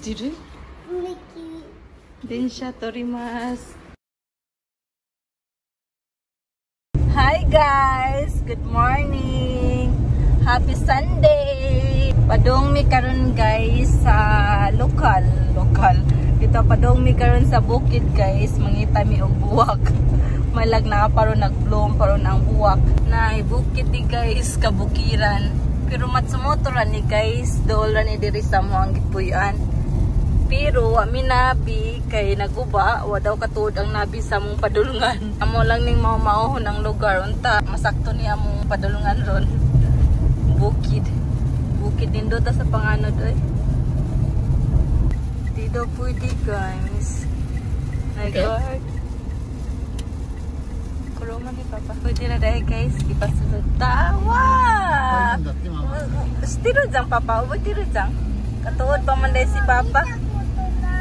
Diri? Densha torimasu. Hi guys, good morning. Happy Sunday. Padong mi karon guys sa lokal. Dito padong mi karon sa bukid guys, mangita mi og buwak. Malag na paron nag-bloom paron ang buwak. Na bukid di guys, kabukiran. Pero matsumotoran ni guys, dool ra ni diri sa mo ang gipuy-an. Pero amin nabi kay naguba, wa daw katuod ang nabi sa among padulungan. Amo lang ning mao-maohon ang lugar unta, masakto ni among padulungan ron. Bukid din ta sa panganod oy. Di daw pwede guys. My God. Kurungan ni Papa. Pwede na dahil guys, ipasunod tawa. Stiro jang Papa, ubod tiro jang. Katuod pa man dahil si Papa.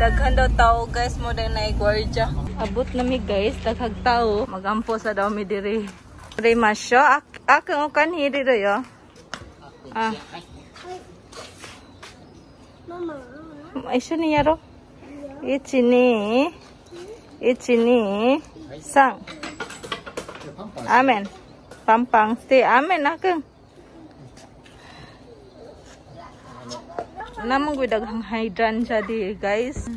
Daghan daw tao guys, mo dahil na igwardya. Abot na mi guys, daghag tao. Magampo sa daw mi diri. Diri masyo, akang ukan hiri ro yo. Ah. Mama. Iso niya ro. Ichi ni. Sang. Amen. Pampang. Stay. Amen akang. Namang gue daghang hydrant siya di guys.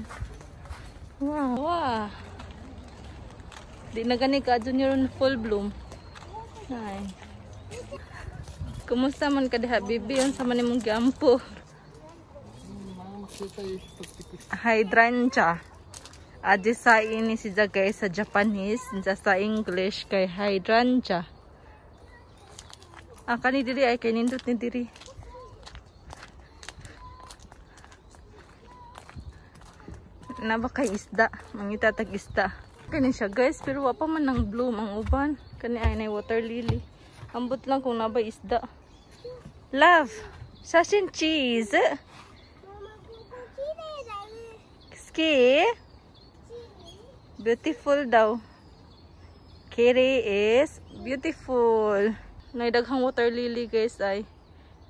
Wow. Di na gani ka junior full bloom. Ay. Kumusta man ka diha bibi? Unsa man imong giampo? Hydrangea. Adi sa ini si guys sa Japanese, sa English kay hydrangea. Kani diri ay kay nindot ni diri. Na ba kay isda, mangita tag isda. Kani siya guys, pero wa pa man nang bloom ang uban. Kani ay na water lily. Ambot lang kung naba isda. Love, sashin cheese. Ski. Beautiful daw. Kiri is beautiful. Naidaghang water lily guys ay.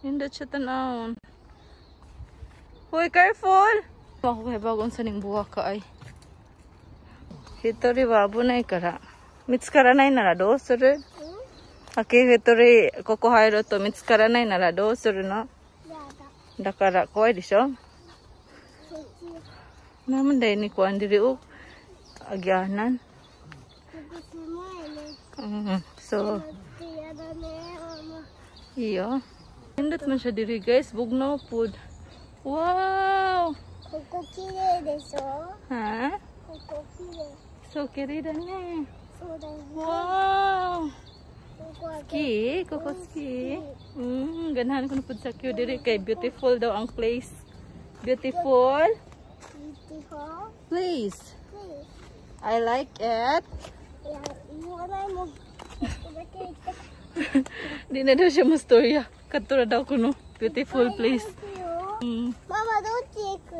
Hindi siya tanawon. Hoy, careful! Ako kay bagong saning buwak ka ay. Hitori babu nai kara. Mitsukaranai nara dou suru? Aki hitori koko hairu to mitsukaranai nara dou suru no? Dakara kowai desho? Naman dai ni kuan diri o agyanan. So iyo. Hindot man siya diri guys, bugnaw pud. Wow! ここ綺麗でしょ。はあ、ここ綺麗。そう綺麗だね。そうだよね。Wow! ここは Ski? Koko ski? Ganahan ko na po sa Q diri kay beautiful daw ang place. Beautiful beautiful. place. Please. I like it. いや、言わないもん。ちょっとだけ言って。Di na daw siya mustorya. Katura daw ko no. Beautiful place. Mama, どっち行く?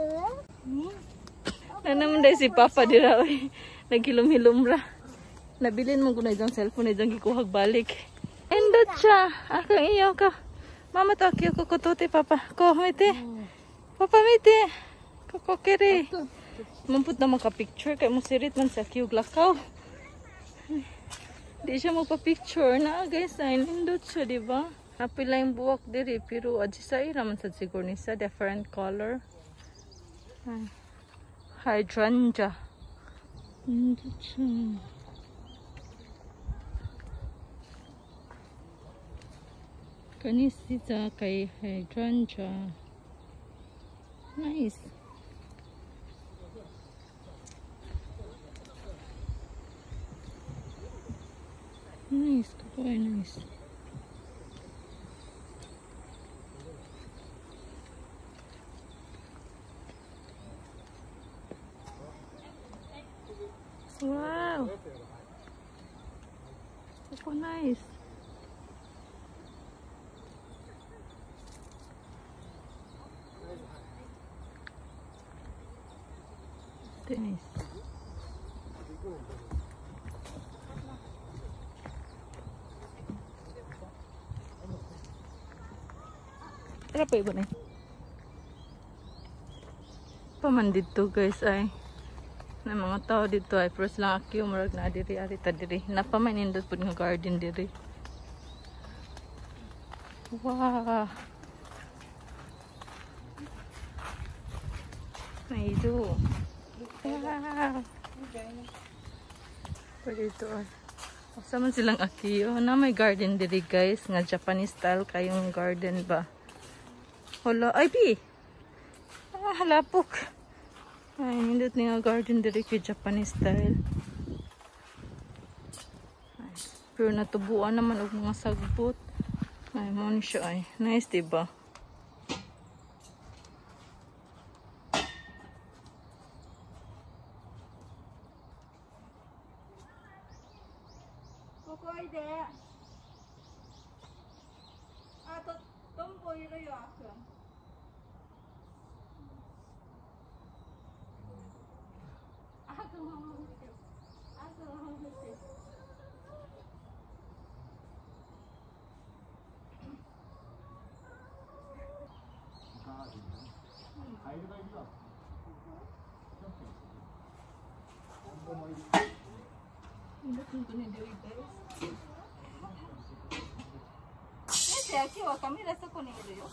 Na naman dahil si Papa dira oy. Naghilom-hilom ra. Nabilin mo ko na itong cellphone na itong gikuhag balik. Endot siya. Akang iyo ka. Mama to akiyo ko kututi Papa. Ko, miti. Papa, miti. Kokokiri. Mamput na maka-picture. Kaya mo sirit man sa akiyo glakaw. Di siya magpa-picture na guys. Ay, endot siya, diba? Napila yung buwak diri. Pero adjisa iraman sa siguro nisa. Different color. Hydrangea. Endot siya. Kanisita kay hydrangea. Nice. Nice, very nice. Wow. So nice. Nice. Berapa ibu nih? pa man dito guys ay. Na mga tao dito ay first lang ako murag na diri arita diri. Napa man indot pud nga garden diri. Wow. Maido. Wow. Pwede ito ay. Asa man silang akiyo. Na may garden diri guys. Nga Japanese style kayong garden ba. Hala. Ay bi. Halapok. Ay, nindot nga garden diri kay Japanese style. Ay, pero natubuan naman og mga sagbot. Ay, mo ni siya ay. Nice, diba? Kokoy de. Tomboy ro yo ako. Aquí wa kamera sa ko ni yo.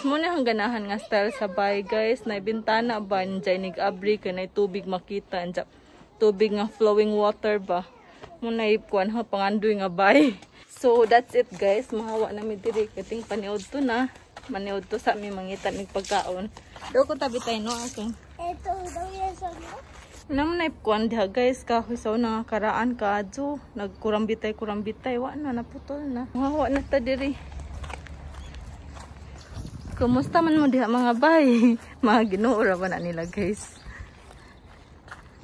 Muna ang ganahan nga style sa bahay guys, na bintana ba njay nig-abri ka na tubig makita, njay tubig nga flowing water ba. Muna ipkuan ha pangandoy nga bahay. So that's it guys, mahawa na mi diri kating paniod to na. Maniod to sa aming mangitan ng pagkaon. Daw ko tabi tayo no aking. Ito daw yan sa mo. Naman na ipkuan diha guys, kahoy sa unang karaan ka adyo. Nagkurambitay wa na naputol na. Mahawa na ta diri. Kumusta man mo diha mga bay? Mga ginuura ba na nila guys?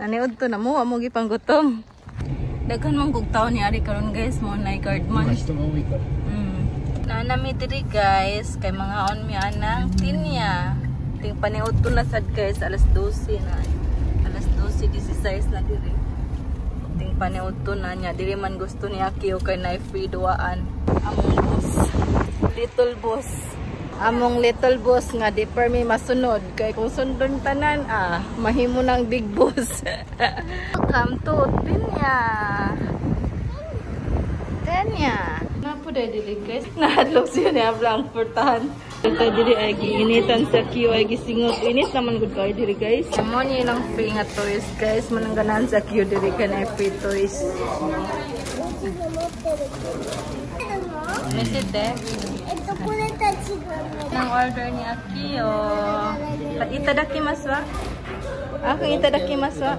Naniod to na mo, amo gipang gutom. Daghan mong kugtaw ni ari karon guys, mo na guard man. Nanami diri guys, kay mga on mi anang tinya. Ting paniud to na sad guys, alas 12 na. Alas 12:16 na diri. Ting paniud to na nya, diri man gusto ni Aki o kay na free duaan. Among boss, little boss. Among little boss nga di per mi masunod kay kung sundon tanan mahimo nang big boss. Welcome to Tinya. Tinya. Napo dai dili guys. Nahadlok siya ni ablang portahan. Kay diri ay giinitan sa Q ay gisingot. Init naman gud kay diri guys. Amo ni lang free nga toys guys, manangganan sa Q diri kanay free toys. Mesit de. Ito po na tachi Nang order ni Akio. Itadakimasu wa? Akong itadakimasu wa?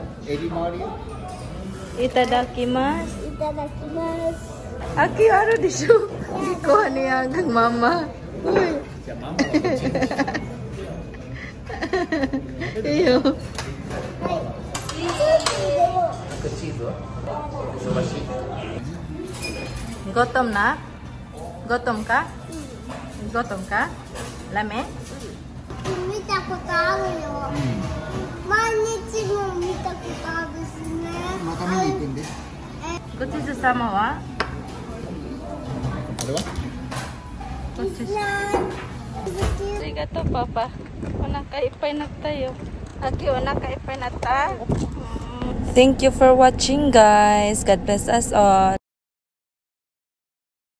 Itadakimasu. Itadakimasu. Akio aro di siya. Ikuha niya hanggang mama. Uy. Iyo. Gotom na? Gotom ka? Gotom ka? Lame? Mita ko tao yo. Manichi mo mita ko tao desu ne. Makami ni ikun de. Gochisu sama wa? Ano? Arigato papa. Onakaipay na tayo. Aki, onakaipay na ta. Thank you for watching guys. God bless us all.